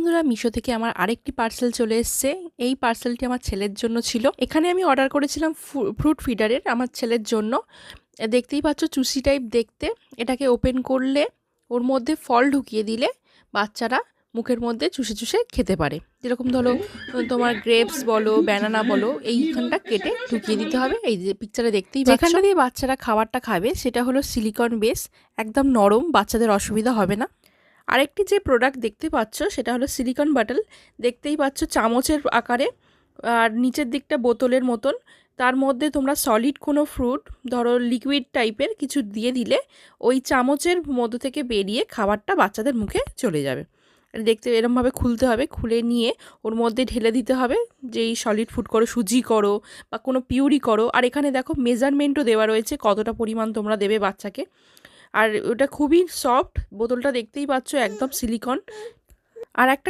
বন্ধুরা, মিশো থেকে আমার আরেকটি পার্সেল চলে এসেছে। এই পার্সেলটি আমার ছেলের জন্য ছিল। এখানে আমি অর্ডার করেছিলাম ফ্রুট ফিডারের আমার ছেলের জন্য। দেখতেই পাচ্ছ চুষি টাইপ দেখতে। এটাকে ওপেন করলে ওর মধ্যে ফল ঢুকিয়ে দিলে বাচ্চারা মুখের মধ্যে চুষে চুষে খেতে পারে। যেরকম ধরো তোমার গ্রেপস বলো, ব্যানানা বলো, এইখানটা কেটে ঢুকিয়ে দিতে হবে। এই যে পিকচারে দেখতেই পাচ্ছ, যেখানটা দিয়ে বাচ্চারা খাবারটা খাবে সেটা হলো সিলিকন বেস, একদম নরম, বাচ্চাদের অসুবিধা হবে না। আরেকটি যে প্রোডাক্ট দেখতে পাচ্ছ সেটা হলো সিলিকন বাটল। দেখতেই পাচ্ছ চামচের আকারে, আর নিচের দিকটা বোতলের মতন। তার মধ্যে তোমরা সলিড কোনো ফ্রুট, ধরো লিকুইড টাইপের কিছু দিয়ে দিলে ওই চামচের মধ্য থেকে বেরিয়ে খাবারটা বাচ্চাদের মুখে চলে যাবে। দেখতে এরমভাবে খুলতে হবে, খুলে নিয়ে ওর মধ্যে ঢেলে দিতে হবে। যেই সলিড ফুড করো, সুজি করো বা কোনো পিউরি করো। আর এখানে দেখো মেজারমেন্টও দেওয়া রয়েছে কতটা পরিমাণ তোমরা দেবে বাচ্চাকে। আর ওটা খুবই সফট, বোতলটা দেখতেই পাচ্ছ একদম সিলিকন। আর একটা